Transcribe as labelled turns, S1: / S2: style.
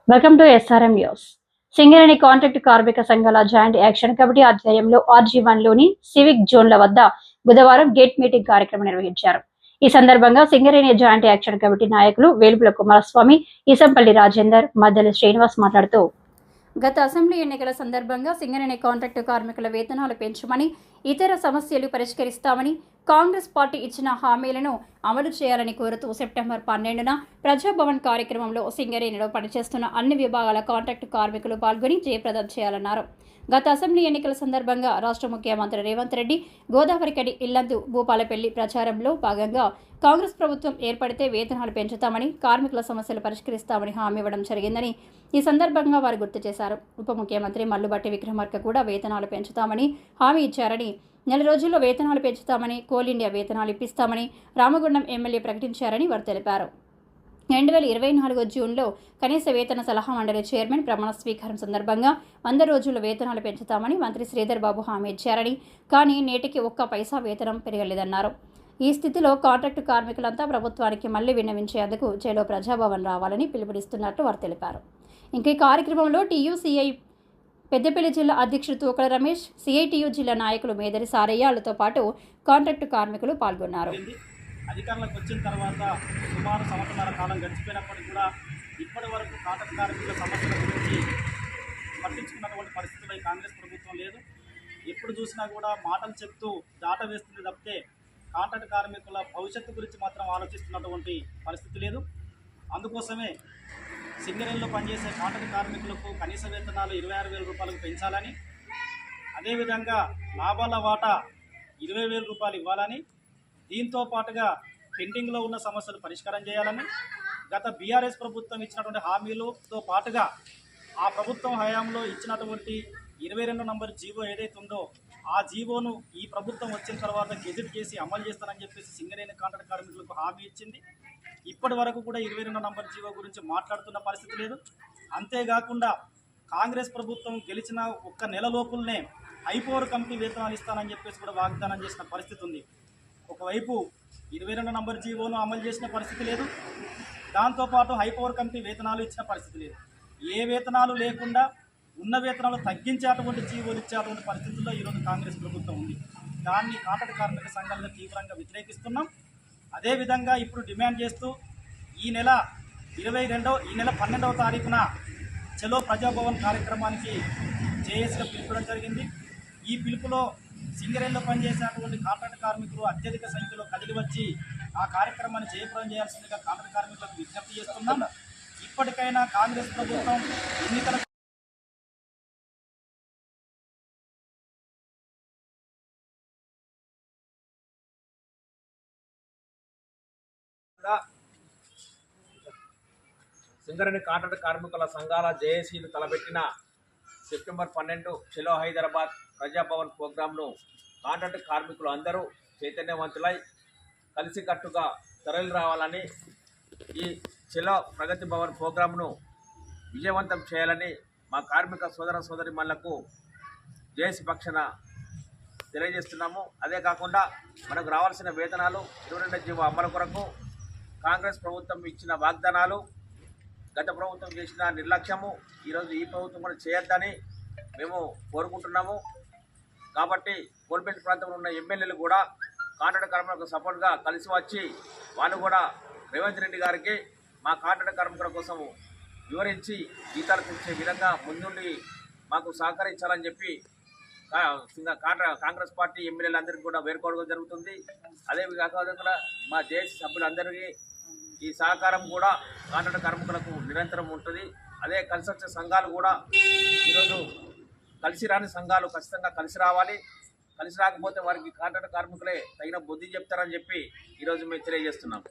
S1: Welcome to SRM news. Singareni contract కార్మిక సంఘాల joint action committee ఆధ్వర్యంలో RG1 లోని సివిక్ జోన్ల వద్ద బుధవారం గేట్ మీటింగ్ కార్యక్రమం నిర్వహించారు. ఈ సందర్భంగా సింగరేణి జాయింట్ యాక్షన్ కమిటీ నాయకులు వేలుపుల కుమారస్వామి, ఈసంపల్లి రాజేందర్, మద్దెల శ్రీనివాస్ మాట్లాడుతూ గత అసెంబ్లీ ఎన్నికల సందర్భంగా సింగరేణి కాంట్రాక్టు కార్మికుల వేతనాలు పెంచమని, ఇతర సమస్యలు పరిష్కరిస్తామని కాంగ్రెస్ పార్టీ ఇచ్చిన హామీలను అమలు చేయాలని కోరుతూ సెప్టెంబర్ 12న ప్రజాభవన్ కార్యక్రమంలో సింగరేణిలో పనిచేస్తున్న అన్ని విభాగాల కాంట్రాక్టు కార్మికులు పాల్గొని జయప్రదం చేయాలన్నారు. గత అసెంబ్లీ ఎన్నికల సందర్భంగా రాష్ట్ర ముఖ్యమంత్రి రేవంత్ రెడ్డి గోదావరికడి ఇల్లందు భూపాలపల్లి ప్రచారంలో భాగంగా కాంగ్రెస్ ప్రభుత్వం ఏర్పడితే వేతనాలు పెంచుతామని, కార్మికుల సమస్యలు పరిష్కరిస్తామని హామీ ఇవ్వడం జరిగిందని ఈ సందర్భంగా వారు గుర్తు చేశారు. ఉప ముఖ్యమంత్రి మల్లుబట్టి విక్రమార్క కూడా వేతనాలు పెంచుతామని హామీ ఇచ్చారని, నెల రోజుల్లో వేతనాలు పెంచుతామని, కోల్ ఇండియా వేతనాలు ఇప్పిస్తామని రామగుండం ఎమ్మెల్యే ప్రకటించారని వారు తెలిపారు. 2024 జూన్లో కనీస వేతన సలహా మండలి చైర్మన్ ప్రమాణ స్వీకారం సందర్భంగా 100 రోజుల వేతనాలు పెంచుతామని మంత్రి శ్రీధర్ బాబు హామీ ఇచ్చారని, కానీ నేటికి ఒక్క పైసా వేతనం పెరగలేదన్నారు. ఈ స్థితిలో కాంట్రాక్టు కార్మికులంతా ప్రభుత్వానికి మళ్లీ విన్నవించేందుకు జైలో ప్రజాభవన్ రావాలని పిలుపునిస్తున్నట్టు వారు తెలిపారు. ఇంకా ఈ కార్యక్రమంలో TUCI పెద్దపల్లి జిల్లా అధ్యక్షుడు తూకల రమేష్, CITU జిల్లా నాయకులు మేదరి సారయ్యలతో పాటు కాంట్రాక్టు కార్మికులు పాల్గొన్నారు.
S2: అధికారంలోకి వచ్చిన తర్వాత సుమారు సంవత్సరాల కాలం గడిచిపోయినప్పటికీ కూడా ఇప్పటి వరకు కాంట్రాక్ట్ కార్మికుల సమస్యల గురించి పట్టించుకున్నటువంటి పరిస్థితుల్లో ఈ కాంగ్రెస్ ప్రభుత్వం లేదు. ఎప్పుడు చూసినా కూడా మాటలు చెప్తూ దాట వేస్తుంది తప్పితే కాంట్రాక్ట్ కార్మికుల భవిష్యత్తు గురించి మాత్రం ఆలోచిస్తున్నటువంటి పరిస్థితి లేదు. అందుకోసమే సింగరేణిలో పనిచేసే కాంట్రాక్ట్ కార్మికులకు కనీస వేతనాలు 26,000 రూపాయలకు పెంచాలని, అదేవిధంగా లాభాల వాటా 20,000 రూపాయలు ఇవ్వాలని, దీంతో పాటుగా పెండింగ్లో ఉన్న సమస్యలు పరిష్కారం చేయాలని, గత BRS ప్రభుత్వం ఇచ్చినటువంటి హామీలతో పాటుగా ఆ ప్రభుత్వం హయాంలో ఇచ్చినటువంటి 22 నంబర్ జీవో ఏదైతే ఉందో ఆ జీవోను ఈ ప్రభుత్వం వచ్చిన తర్వాత గెజెట్ చేసి అమలు చేస్తానని చెప్పేసి సింగరేణి కాంట్రాక్ట్ కార్మికులకు హామీ ఇచ్చింది. ఇప్పటి వరకు కూడా 22 నంబర్ జీవో గురించి మాట్లాడుతున్న పరిస్థితి లేదు. అంతేకాకుండా కాంగ్రెస్ ప్రభుత్వం గెలిచిన ఒక్క నెల లోపులనే హైపవర్ కమిటీ వేతనాలు ఇస్తానని చెప్పేసి కూడా వాగ్దానం చేసిన పరిస్థితి ఉంది. ఒకవైపు 22 నంబర్ జీవోను అమలు చేసిన పరిస్థితి లేదు, దాంతోపాటు హైపవర్ కమిటీ వేతనాలు ఇచ్చిన పరిస్థితి లేదు. ఏ వేతనాలు లేకుండా ఉన్న వేతనాలు తగ్గించేటువంటి జీవోలు ఇచ్చేటువంటి పరిస్థితుల్లో ఈరోజు కాంగ్రెస్ ప్రభుత్వం ఉంది. దాన్ని కాంట్రాక్ట్ కార్మిక సంఘాలుగా తీవ్రంగా వ్యతిరేకిస్తున్నాం. అదేవిధంగా ఇప్పుడు డిమాండ్ చేస్తూ ఈ నెల 12వ తారీఖున చలో ప్రజాభవన్ కార్యక్రమానికి జేఏసీగా పిలుపుడం జరిగింది. ఈ పిలుపులో సింగరేణిలో పనిచేసేటువంటి కాంట్రాక్ట్ కార్మికులు అత్యధిక సంఖ్యలో కదిలి వచ్చి ఆ కార్యక్రమాన్ని జయప్రదం చేయాల్సిందిగా కాంట్రాక్ట్ కార్మికులకు విజ్ఞప్తి చేస్తున్నాం. ఇప్పటికైనా కాంగ్రెస్ ప్రభుత్వం ఎన్నికల
S3: సింగరేణి కాంట్రాక్ట్ కార్మికుల సంఘాల జేఏసీలు తలపెట్టిన సెప్టెంబర్ 12 చలో హైదరాబాద్ ప్రజాభవన్ ప్రోగ్రాంను కాంట్రాక్ట్ కార్మికులు అందరూ చైతన్యవంతులై కలిసికట్టుగా తరలి రావాలని, ఈ చలో ప్రగతి భవన్ ప్రోగ్రాంను విజయవంతం చేయాలని మా కార్మిక సోదర సోదరిమణులకు జేఏసీ పక్షాన తెలియజేస్తున్నాము. అదే కాకుండా మనకు రావాల్సిన వేతనాలు 22 జీవో అమలు కొరకు కాంగ్రెస్ ప్రభుత్వం ఇచ్చిన వాగ్దానాలు, గత ప్రభుత్వం చేసిన నిర్లక్ష్యము ఈరోజు ఈ ప్రభుత్వం కూడా చేయొద్దని మేము కోరుకుంటున్నాము. కాబట్టి కోల్బెల్ట్ ప్రాంతంలో ఉన్న ఎమ్మెల్యేలు కూడా కాంట్రాక్ట్ కార్మికులకు సపోర్ట్గా కలిసి వచ్చి వాళ్ళు కూడా రేవంత్ రెడ్డి గారికి మా కాంట్రాక్ట్ కార్మికుల కోసం వివరించి జీతాలు పెంచే విధంగా ముందుండి మాకు సహకరించాలని చెప్పి కాంగ్రెస్ పార్టీ ఎమ్మెల్యేలందరికీ కూడా వేడుకోవడం జరుగుతుంది. అదే కాకుండా మా జేఏసీ సభ్యులందరికీ ఈ సహకారం కూడా కాంట్రాక్ట్ కార్మికులకు నిరంతరం ఉంటుంది. అదే కలిసి వచ్చే సంఘాలు కూడా ఈరోజు కలిసి రాని సంఘాలు ఖచ్చితంగా కలిసి రావాలి. కలిసి రాకపోతే వారికి కాంట్రాక్ట్ కార్మికులే తగిన బుద్ధి చెప్తారని చెప్పి ఈరోజు మేము తెలియజేస్తున్నాం.